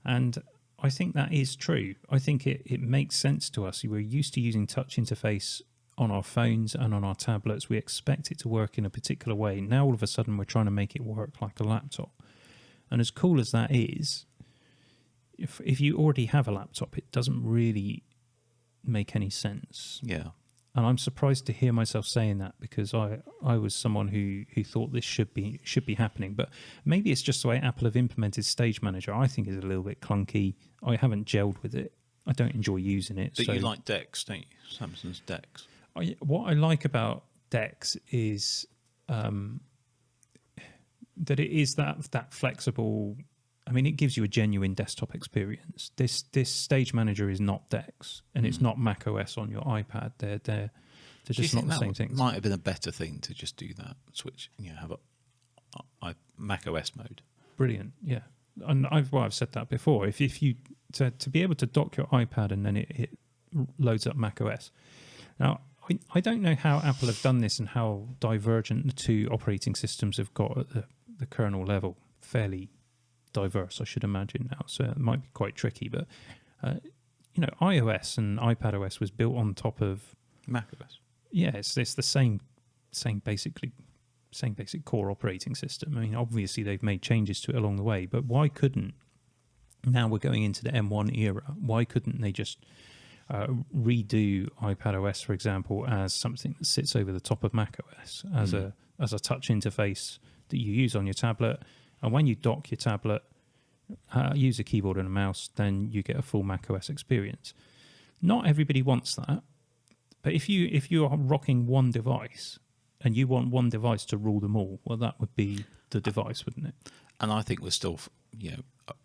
And I think that is true. I think it makes sense to us. We're used to using touch interface on our phones and on our tablets. We expect it to work in a particular way. Now all of a sudden we're trying to make it work like a laptop. And as cool as that is, if you already have a laptop, it doesn't really make any sense. Yeah. And I'm surprised to hear myself saying that, because I was someone who thought this should be happening. But maybe it's just the way Apple have implemented Stage Manager. I think is a little bit clunky. I haven't gelled with it. I don't enjoy using it. But you like Dex, don't you? Samsung's Dex. What I like about Dex is that it is that flexible. I mean, it gives you a genuine desktop experience. This Stage Manager is not Dex, and it's not Mac OS on your iPad. They're just not the same thing. Might have been a better thing to just do that. Switch, have a Mac OS mode. Brilliant, yeah. And I've said that before. If you to be able to dock your iPad and then it loads up Mac OS. Now, I don't know how Apple have done this and how divergent the two operating systems have got at the kernel level. Fairly diverse, I should imagine now, so it might be quite tricky. But iOS and iPadOS was built on top of macOS. Yeah, it's the same basic core operating system. I mean, obviously they've made changes to it along the way, but why couldn't, now we're going into the M1 era, why couldn't they just redo iPadOS, for example, as something that sits over the top of macOS as a touch interface that you use on your tablet? And when you dock your tablet, use a keyboard and a mouse, then you get a full macOS experience. Not everybody wants that, but if you are rocking one device and you want one device to rule them all, well, that would be the device, wouldn't it? And I think we're still,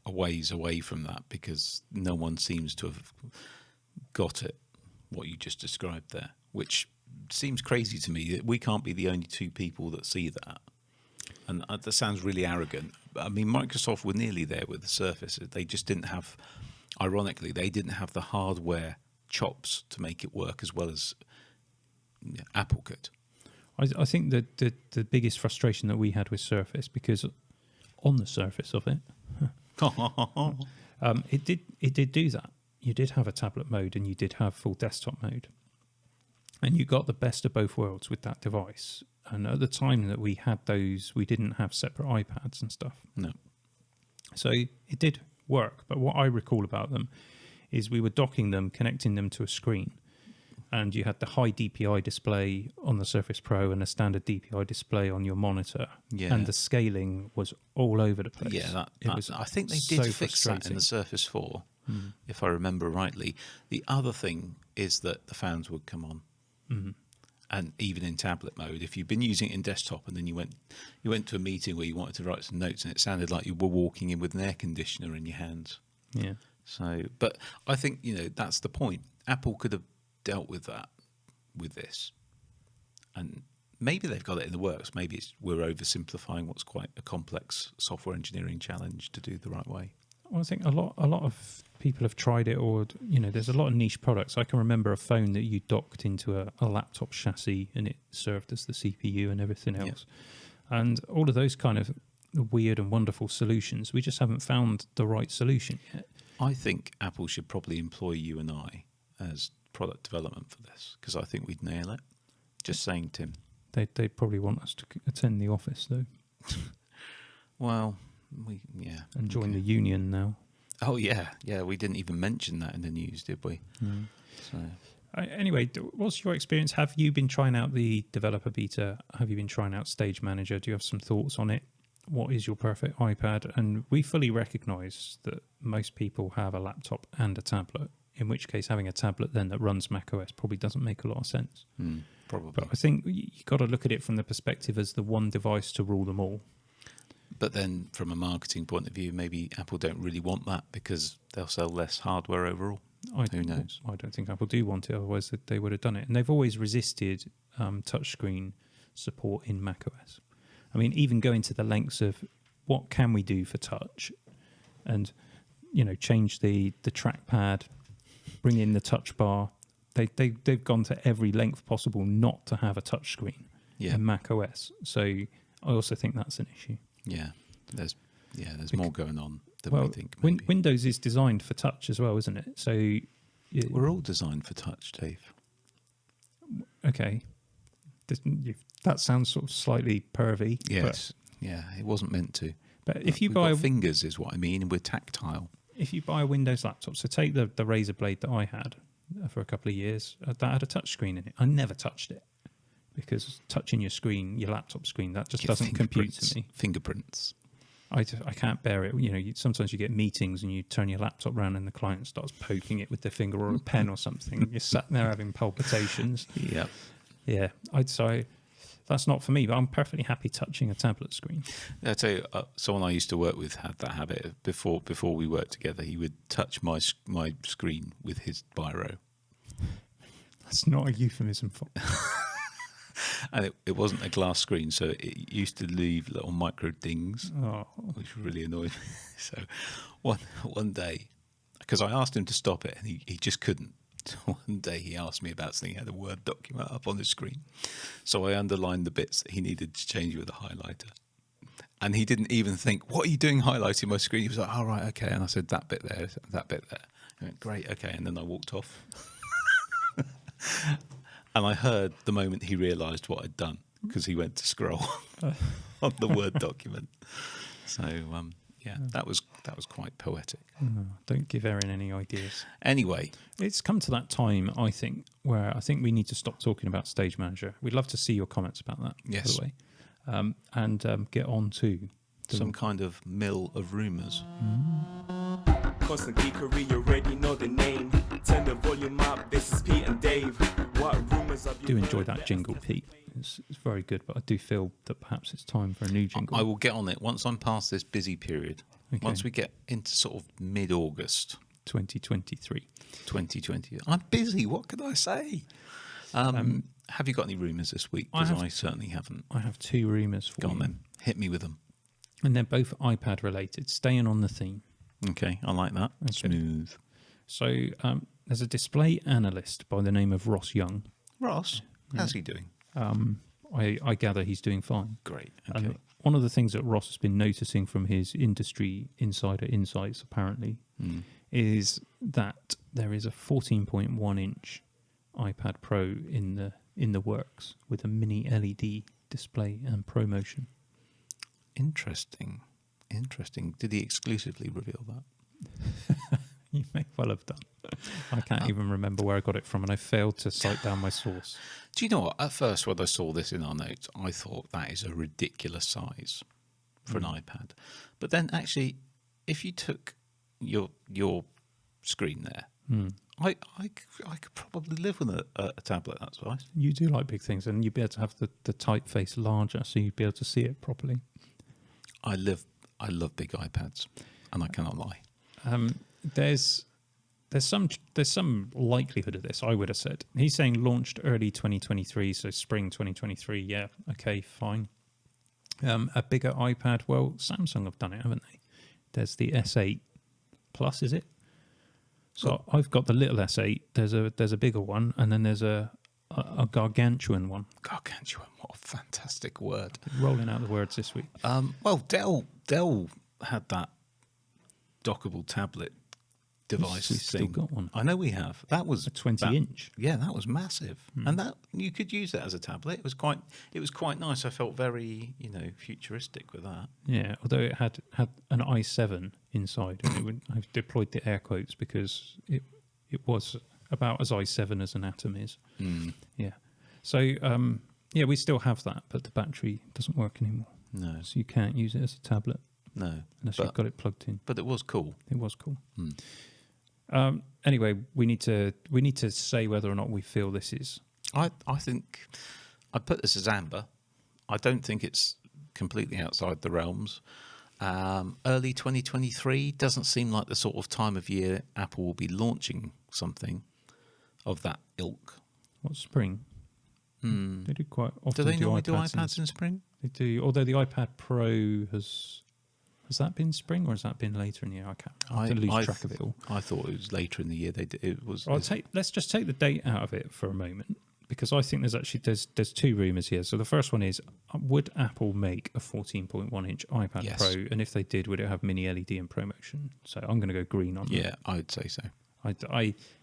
a ways away from that, because no one seems to have got it, what you just described there, which seems crazy to me that we can't be the only two people that see that. And that sounds really arrogant. I mean, Microsoft were nearly there with the Surface. They just didn't have, ironically, they didn't have the hardware chops to make it work as well as Apple could. I think that the biggest frustration that we had with Surface, because on the surface of it, it did do that. You did have a tablet mode and you did have full desktop mode. And you got the best of both worlds with that device. And at the time that we had those, we didn't have separate iPads and stuff. No. So it did work. But what I recall about them is we were docking them, connecting them to a screen. And you had the high DPI display on the Surface Pro and a standard DPI display on your monitor. Yeah. And the scaling was all over the place. Yeah, I think they did fix that in the Surface 4, if I remember rightly. The other thing is that the fans would come on. Mm-hmm. And even in tablet mode, if you've been using it in desktop and then you went to a meeting where you wanted to write some notes and it sounded like you were walking in with an air conditioner in your hands. Yeah. So, but I think, that's the point. Apple could have dealt with that with this. And maybe they've got it in the works. Maybe we're oversimplifying what's quite a complex software engineering challenge to do the right way. Well, I think a lot of people have tried it, or there's a lot of niche products. I can remember a phone that you docked into a laptop chassis and it served as the CPU and everything else. Yeah. And all of those kind of weird and wonderful solutions, we just haven't found the right solution yet. I think Apple should probably employ you and I as product development for this, because I think we'd nail it. Just saying, Tim. They probably want us to attend the office though. Well, and join the union now. Oh yeah. We didn't even mention that in the news, did we? Mm. So anyway, what's your experience? Have you been trying out the developer beta? Have you been trying out Stage Manager? Do you have some thoughts on it? What is your perfect iPad? And we fully recognise that most people have a laptop and a tablet, in which case having a tablet then that runs macOS probably doesn't make a lot of sense. Probably. But I think you've got to look at it from the perspective as the one device to rule them all. But then from a marketing point of view, maybe Apple don't really want that because they'll sell less hardware overall. Who knows? I don't think Apple do want it, otherwise they would have done it. And they've always resisted touchscreen support in macOS. I mean, even going to the lengths of what can we do for touch, and change the trackpad, bring in the touch bar. They've gone to every length possible not to have a touchscreen in macOS. So I also think that's an issue. Yeah, there's more going on than we think. Windows is designed for touch as well, isn't it? So we're all designed for touch, Dave. Okay. That sounds sort of slightly pervy. Yes. It wasn't meant to. But if you buy fingers is what I mean, and we're tactile. If you buy a Windows laptop, so take the Razer Blade that I had for a couple of years, that had a touch screen in it. I never touched it because touching your screen, your laptop screen, that just doesn't compute to me. Fingerprints. I can't bear it. Sometimes you get meetings and you turn your laptop around and the client starts poking it with their finger or a pen or something. You're sat there having palpitations. Yep. Yeah, I'd say that's not for me, but I'm perfectly happy touching a tablet screen. I tell you, someone I used to work with had that habit. Before we worked together, he would touch my screen with his biro. That's not a euphemism for. And it wasn't a glass screen, so it used to leave little micro dings, which really annoyed me. So one day, because I asked him to stop it, and he just couldn't. One day he asked me about something. He had a Word document up on the screen. So I underlined the bits that he needed to change with a highlighter. And he didn't even think, what are you doing highlighting my screen? He was like, oh, right, okay. And I said, that bit there, that bit there. I went, great, okay. And then I walked off. And I heard the moment he realised what I'd done, because he went to scroll on the Word document. So, that was quite poetic. Don't give Erin any ideas. Anyway, it's come to that time, I think, where I think we need to stop talking about Stage Manager. We'd love to see your comments about that, yes. by the way, and get on to some kind of mill of rumours. Constant geekery, you already know the name. Turn the volume up. This is Pete and Dave. What rumours have you? I do enjoy that jingle, Pete. It's very good, but I do feel that perhaps it's time for a new jingle. I will get on it once I'm past this busy period. Okay. Once we get into sort of mid-August. 2023. 2020. I'm busy. What can I say? Have you got any rumours this week? Because I certainly haven't. I have two rumours for you. Go on then. Hit me with them. And they're both iPad related, staying on the theme. Okay, I like that. Okay. Smooth. So there's a display analyst by the name of Ross Young. Ross? How's he doing? I gather he's doing fine. Great. Okay. And one of the things that Ross has been noticing from his industry insider insights, apparently, is that there is a 14.1 inch iPad Pro in the works with a mini LED display and ProMotion. Interesting. Did he exclusively reveal that? You may well have done. I can't even remember where I got it from, and I failed to cite down my source. Do you know what? At first, when I saw this in our notes, I thought that is a ridiculous size for an iPad. But then, actually, if you took your screen there, I could probably live with a tablet that size. You do like big things, and you'd be able to have the typeface larger, so you'd be able to see it properly. I love big iPads, and I cannot lie. There's some likelihood of this, I would have said. He's saying launched early 2023, so spring 2023. Yeah, okay, fine. A bigger iPad. Well, Samsung have done it, haven't they? There's the S8 Plus, is it? So I've got the little S8. There's a bigger one, and then there's a gargantuan one. Gargantuan, what a fantastic word! Rolling out the words this week. Well, Dell had that dockable tablet device We've still thing. got one. I know we have. That was A 20-inch. Yeah, that was massive, and that you could use it as a tablet. It was quite nice. I felt very futuristic with that. Yeah, although it had an i7 inside, and I've deployed the air quotes because it was about as i7 as an Atom is. Yeah. So yeah, we still have that, but the battery doesn't work anymore. No, So you can't use it as a tablet unless you've got it plugged in. But it was cool. It was cool. Anyway, we need to say whether or not we feel this is. I think I put this as amber. I don't think it's completely outside the realms. Early 2023 doesn't seem like the sort of time of year Apple will be launching something of that ilk. What, spring? They do quite often. Do they normally do iPads iPads in spring? They do. Although the iPad Pro has that been spring or has that been later in the year? I have to lose track of it all. I thought it was later in the year. It was. Let's just take the date out of it for a moment, because I think there's two rumours here. So the first one is, would Apple make a 14.1-inch iPad Yes. Pro? And if they did, would it have mini LED and ProMotion? So I'm going to go green on that. Yeah, I would say so.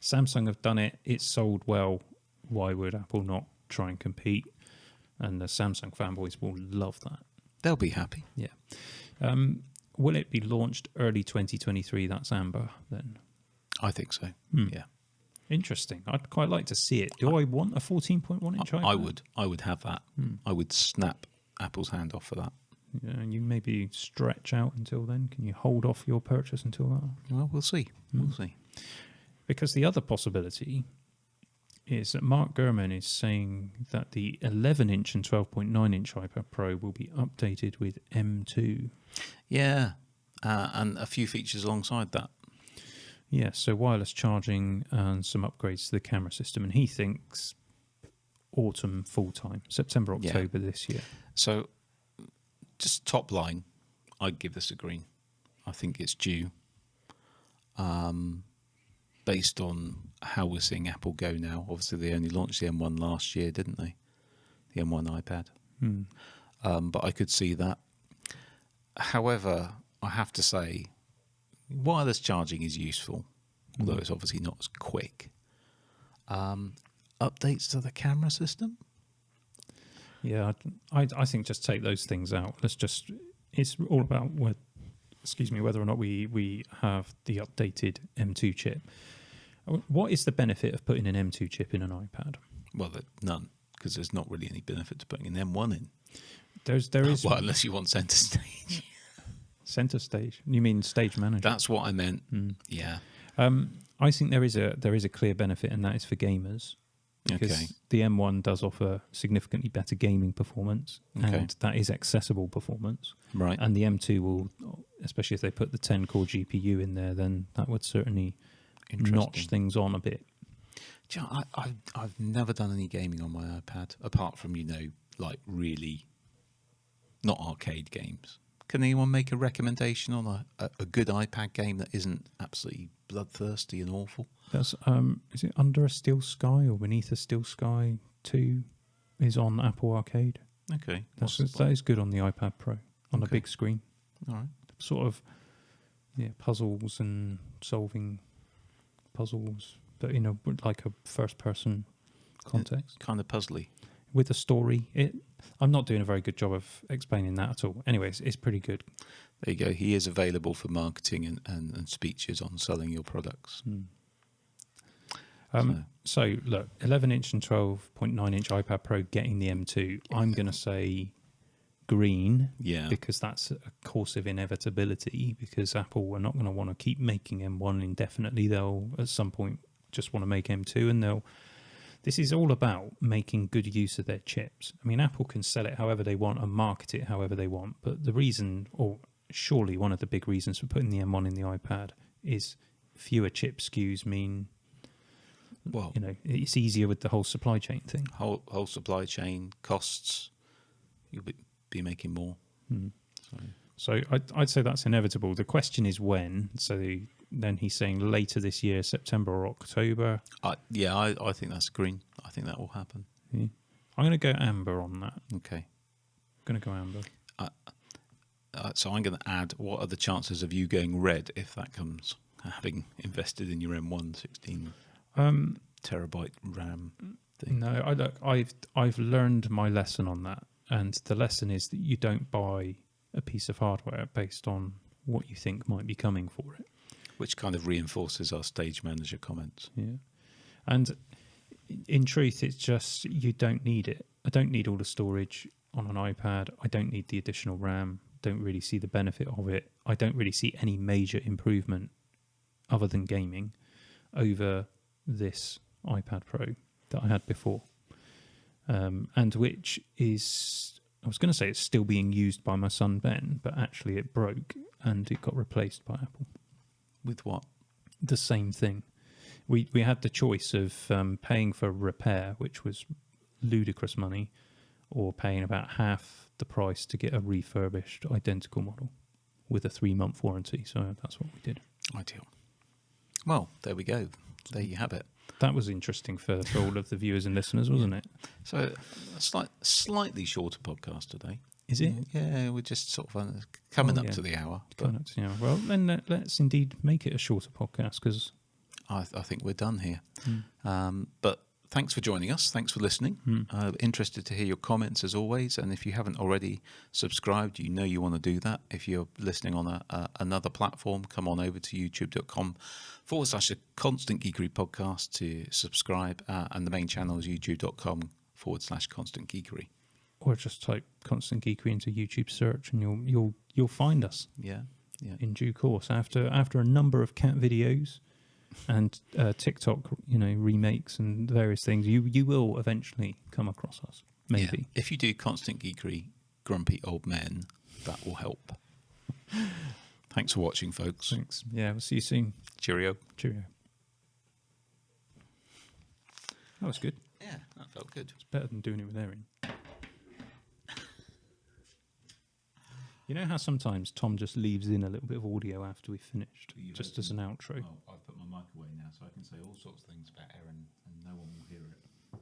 Samsung have done it. It's sold well. Why would Apple not try and compete? And the Samsung fanboys will love that. They'll be happy. Yeah. Will it be launched early 2023? That's amber then. I think so. Yeah. Interesting. I'd quite like to see it. Do I want a 14.1-inch iPad? I would have that. I would snap Apple's hand off for that. Yeah, and you maybe stretch out until then. Can you hold off your purchase until that? Well, we'll see. We'll see. Because the other possibility is that Mark Gurman is saying that the 11-inch and 12.9-inch iPad Pro will be updated with M2. Yeah, and a few features alongside that. Yeah, so wireless charging and some upgrades to the camera system. And he thinks autumn full-time, September, October this year. So just top line, I'd give this a green. I think it's due. Based on how we're seeing Apple go now. Obviously, they only launched the M1 last year, didn't they? The M1 iPad. But I could see that. However, I have to say, wireless charging is useful, although it's obviously not as quick. Updates to the camera system? Yeah, I think just take those things out. It's all about whether or not we have the updated M2 chip. What is the benefit of putting an M2 chip in an iPad? Well, none, because there's not really any benefit to putting an M1 in. There is well, unless you want center stage. Center stage? You mean stage manager? That's what I meant. Yeah. I think there is a clear benefit, and that is for gamers. Because the M1 does offer significantly better gaming performance, and that is accessible performance. Right. And the M2 will, especially if they put the 10-core GPU in there, then that would certainly notch things on a bit. Do you know, I've never done any gaming on my iPad, apart from, like really not arcade games. Can anyone make a recommendation on a good iPad game that isn't absolutely bloodthirsty and awful? That's is it Under a Steel Sky or Beneath a Steel Sky 2 is on Apple Arcade. Okay. That is good on the iPad Pro on a big screen. All right. Sort of puzzles and solving puzzles, but like a first person context. Kind of puzzly. With a story. I'm not doing a very good job of explaining that at all. Anyways, it's pretty good. There you go. He is available for marketing and speeches on selling your products. So look, 11-inch and 12.9-inch iPad Pro getting the M2. I'm going to say green, because that's a course of inevitability, because Apple are not going to want to keep making M1 indefinitely. They'll at some point just want to make M2, and this is all about making good use of their chips. I mean, Apple can sell it however they want and market it however they want, but the reason, or surely one of the big reasons for putting the M1 in the iPad, is fewer chip SKUs mean, well, it's easier with the whole supply chain thing. Whole supply chain costs, you'll be making more. So I'd say that's inevitable. The question is when. So then he's saying later this year, September or October. I think that's green. I think that will happen. Yeah. I'm going to go amber on that. Okay. I'm going to go amber. So I'm going to add, what are the chances of you going red if that comes? having invested in your M1 16 terabyte RAM thing? No, I've learned my lesson on that, and the lesson is that you don't buy a piece of hardware based on what you think might be coming for it. Which kind of reinforces our stage manager comments. Yeah, and in truth, it's just you don't need it. I don't need all the storage on an iPad. I don't need the additional RAM. Don't really see the benefit of it. I don't really see any major improvement other than gaming over this iPad Pro that I had before, and which is, I was going to say it's still being used by my son Ben, but actually it broke and it got replaced by Apple. With what? The same thing. We had the choice of paying for repair, which was ludicrous money, or paying about half the price to get a refurbished identical model with a 3-month warranty. So that's what we did. Ideal. Well, there we go. There you have it. That was interesting for all of the viewers and listeners, wasn't it? So a slightly shorter podcast today. Is it? Yeah, we're just sort of coming up to the hour. Coming up to the hour. Well, then let's indeed make it a shorter podcast, because I think we're done here. But thanks for joining us. Thanks for listening. Interested to hear your comments as always. And if you haven't already subscribed, you know you want to do that. If you're listening on another platform, come on over to youtube.com/a Constant Geekery podcast to subscribe. And the main channel is youtube.com/Constant Geekery. Or just type Constant Geekery into YouTube search, and you'll find us. Yeah. In due course, after a number of cat videos and TikTok, remakes and various things, you will eventually come across us. Maybe. Yeah. If you do Constant Geekery, Grumpy Old Men, that will help. Thanks for watching, folks. Thanks. Yeah, we'll see you soon. Cheerio. Cheerio. That was good. Yeah, that felt good. It's better than doing it with Erin. You know how sometimes Tom just leaves in a little bit of audio after we've finished, just as an outro? I've put my mic away now, so I can say all sorts of things about Erin and no one will hear it.